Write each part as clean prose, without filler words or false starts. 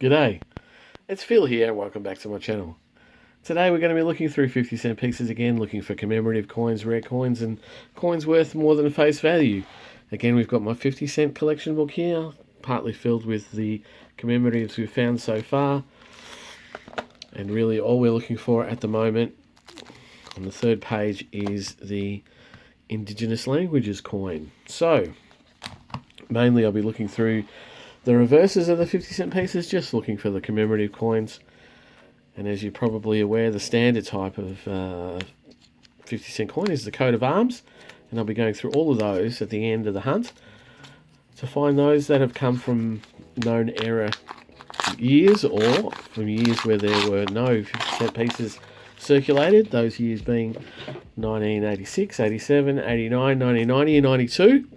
G'day, it's Phil here and welcome back to my channel. Today we're going to be looking through 50-cent pieces again, looking for commemorative coins, rare coins and coins worth more than face value. Again, we've got my 50-cent collection book here, partly filled with the commemoratives we've found so far. And really all we're looking for at the moment on the third page is the Indigenous Languages coin. So, mainly I'll be looking through the reverses of the 50-cent pieces, just looking for the commemorative coins. And as you're probably aware, the standard type of 50-cent coin is the coat of arms. And I'll be going through all of those at the end of the hunt to find those that have come from known era years or from years where there were no 50-cent pieces circulated. Those years being 1986, 87, 89, 1990 and 92.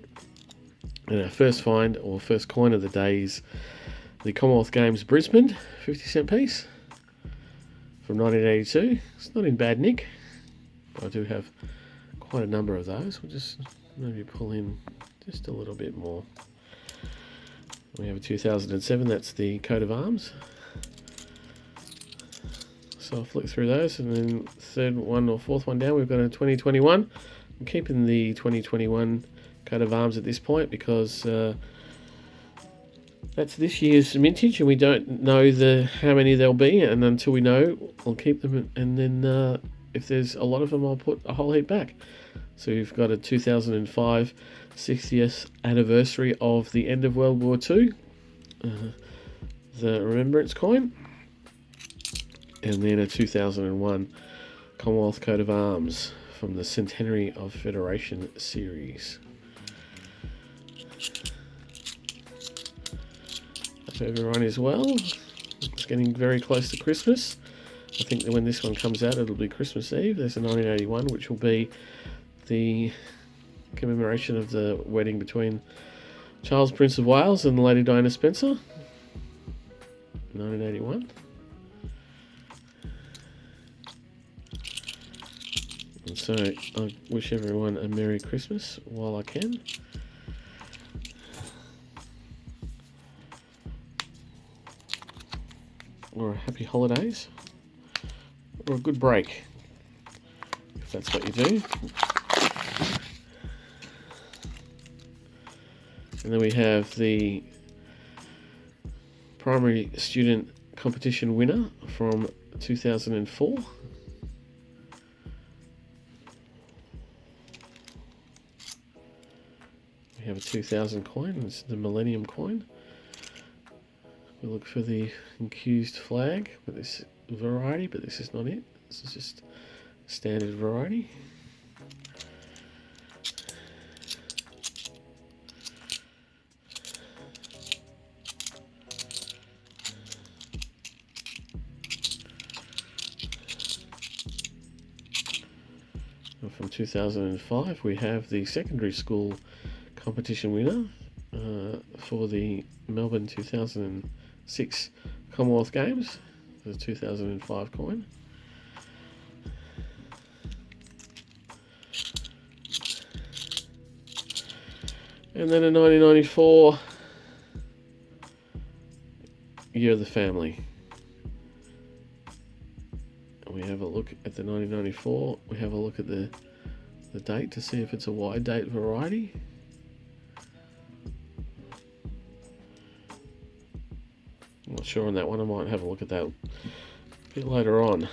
And our first find, or first coin of the day, is the Commonwealth Games Brisbane 50-cent piece from 1982. It's not in bad nick. I do have quite a number of those. We'll just maybe pull in just a little bit more. We have a 2007, that's the coat of arms. So I'll flick through those, and then third one or fourth one down, we've got a 2021. I'm keeping the 2021 coat of arms at this point because that's this year's vintage and we don't know how many there'll be, and until we know, I'll keep them, and then if there's a lot of them, I'll put a whole heap back. So we've got a 2005 60th anniversary of the end of World War II, the Remembrance coin, and then a 2001 Commonwealth coat of arms from the Centenary of Federation series. Hope everyone is well. It's getting very close to Christmas. I think that when this one comes out, it'll be Christmas Eve. There's a 1981, which will be the commemoration of the wedding between Charles, Prince of Wales, and the Lady Diana Spencer. 1981. And so I wish everyone a Merry Christmas while I can. Or a happy holidays, or a good break, if that's what you do. And then we have the primary student competition winner from 2004. We have a 2000 coin, this is the Millennium coin. We look for the accused flag with this variety, but this is not it. This is just standard variety. And from 2005, we have the secondary school competition winner for the Melbourne 2006 Commonwealth Games, the 2005 coin. And then a 1994 Year of the Family. And we have a look at the 1994. We have a look at the date to see if it's a wide date variety. I'm not sure on that one. I might have a look at that a bit later on.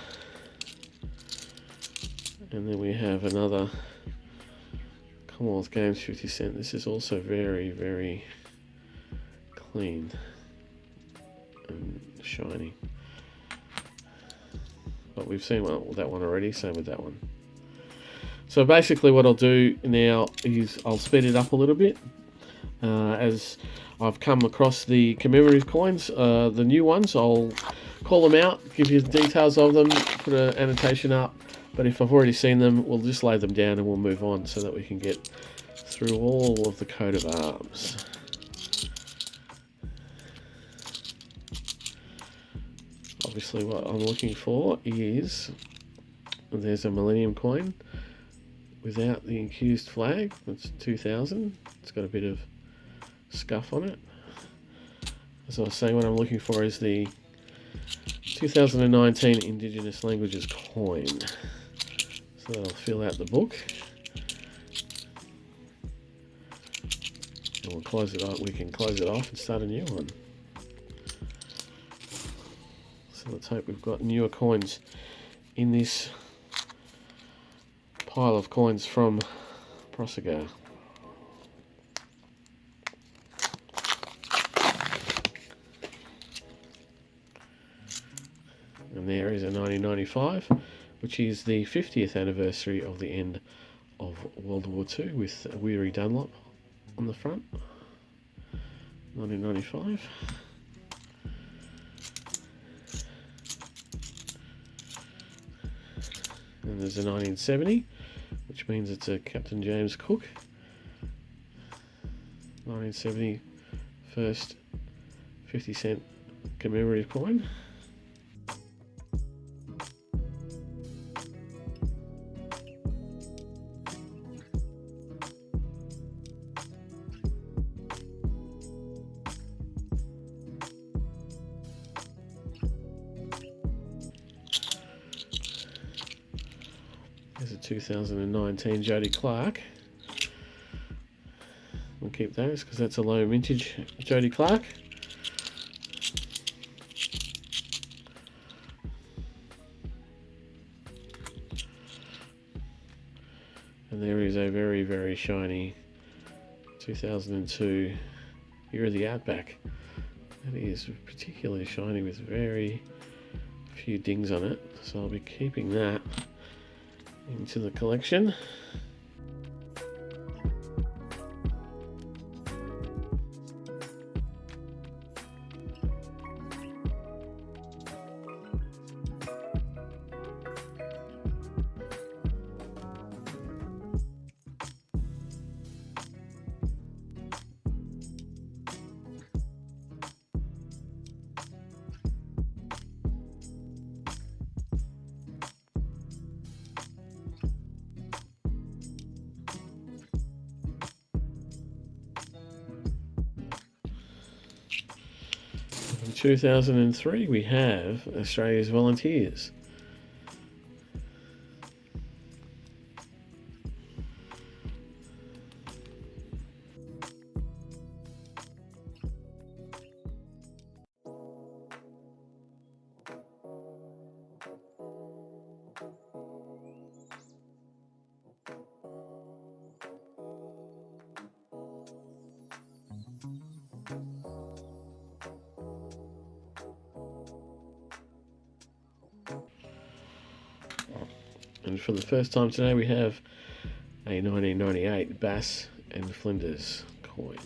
And then we have another Commonwealth Games 50-cent. This is also very, very clean and shiny. But we've seen that one already, same with that one. So basically what I'll do now is I'll speed it up a little bit as I've come across the commemorative coins, the new ones. I'll call them out, give you the details of them, put an annotation up, but if I've already seen them, we'll just lay them down and we'll move on so that we can get through all of the coat of arms. Obviously what I'm looking for is, there's a Millennium coin without the accused flag. It's 2000. It's got a bit of scuff on it. as I was saying, what I'm looking for is the 2019 Indigenous Languages coin. So that'll fill out the book. And we'll close it off. We can close it off and start a new one. So let's hope we've got newer coins in this pile of coins from Prosegar. And there is a 1995, which is the 50th anniversary of the end of World War II, with Weary Dunlop on the front. 1995. And there's a 1970, which means it's a Captain James Cook. 1970 first 50-cent commemorative coin. There's a 2019 Jodie Clark. We'll keep those because that's a low vintage Jodie Clark. And there is a very, very shiny 2002 Year of the Outback. That is particularly shiny with very few dings on it. So I'll be keeping that into the collection. In 2003 we have Australia's Volunteers. And for the first time today we have a 1998 Bass and Flinders coin.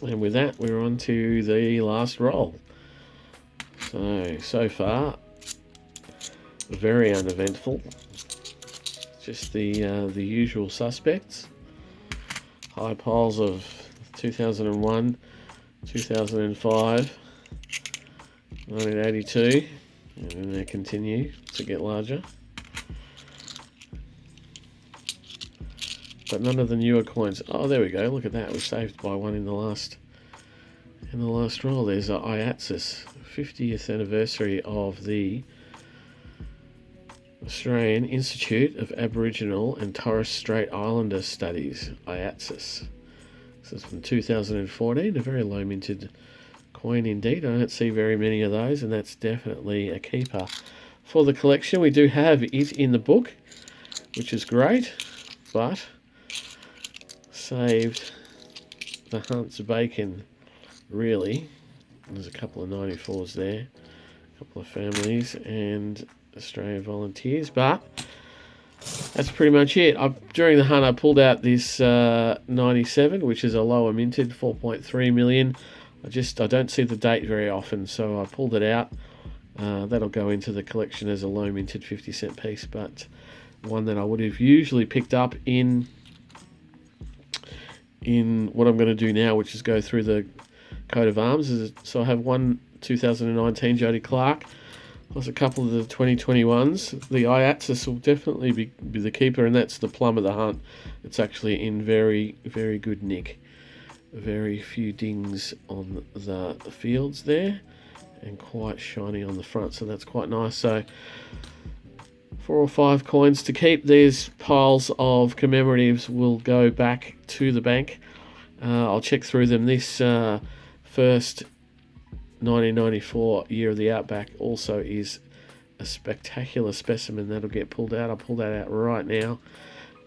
And with that, we're on to the last roll. So far, very uneventful. Just the usual suspects. High piles of 2001, 2005, 1982, and then they continue to get larger. But none of the newer coins. Oh, there we go. Look at that. We're saved by one in the last roll. There's IATSIS, 50th anniversary of the Australian Institute of Aboriginal and Torres Strait Islander Studies, IATSIS. This is from 2014, a very low minted coin indeed. I don't see very many of those, and that's definitely a keeper for the collection. We do have it in the book, which is great, but saved the Hunt's bacon, really. There's a couple of 94s there, a couple of families, and Australian volunteers, but that's pretty much it. During the hunt, I pulled out this 97, which is a lower minted, 4.3 million. I don't see the date very often, so I pulled it out. That'll go into the collection as a low minted 50-cent piece, but one that I would have usually picked up in what I'm going to do now, which is go through the coat of arms. So I have one 2019 Jody Clark, plus a couple of the 2021s. The IATSIS will definitely be the keeper, and that's the plum of the hunt. It's actually in very, very good nick. Very few dings on the fields there, and quite shiny on the front, so that's quite nice. So 4 or 5 coins to keep. These piles of commemoratives will go back to the bank. I'll check through them. This first 1994 Year of the Outback also is a spectacular specimen that'll get pulled out. I'll pull that out right now,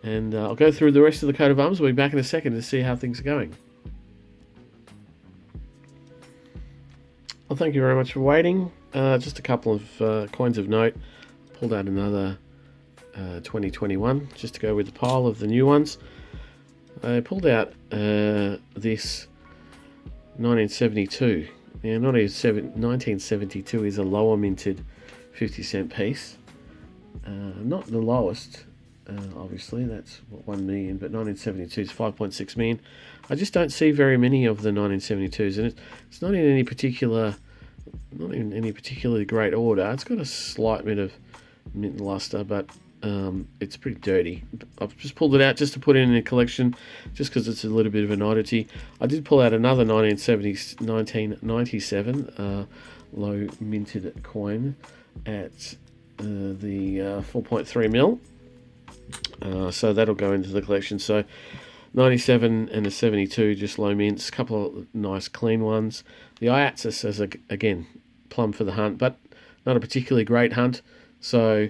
and I'll go through the rest of the coat of arms. We'll be back in a second to see how things are going. Well, thank you very much for waiting. Just a couple of coins of note. Pulled out another 2021 just to go with the pile of the new ones. I pulled out this 1972. Now, 1972 is a lower minted 50-cent piece. Not the lowest, obviously, that's 1 million, but 1972 is 5.6 million. I just don't see very many of the 1972s, and it's not in any particularly great order. It's got a slight bit of mint luster, but it's pretty dirty. I've just pulled it out just to put it in a collection, just because it's a little bit of an oddity. I did pull out another 1997 low minted coin at the 4.3 mil. So that'll go into the collection. So 97 and a 72, just low mints, a couple of nice clean ones. The IATSIS is again plum for the hunt, but not a particularly great hunt. So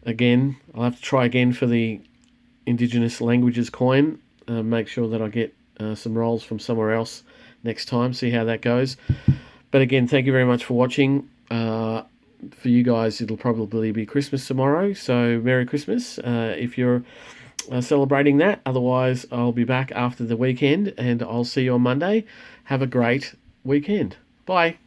again, I'll have to try again for the Indigenous Languages coin. Make sure that I get some rolls from somewhere else next time, see how that goes. But again, thank you very much for watching. For you guys, it'll probably be Christmas tomorrow, so Merry Christmas if you're celebrating that. Otherwise, I'll be back after the weekend, and I'll see you on Monday. Have a great weekend. Bye.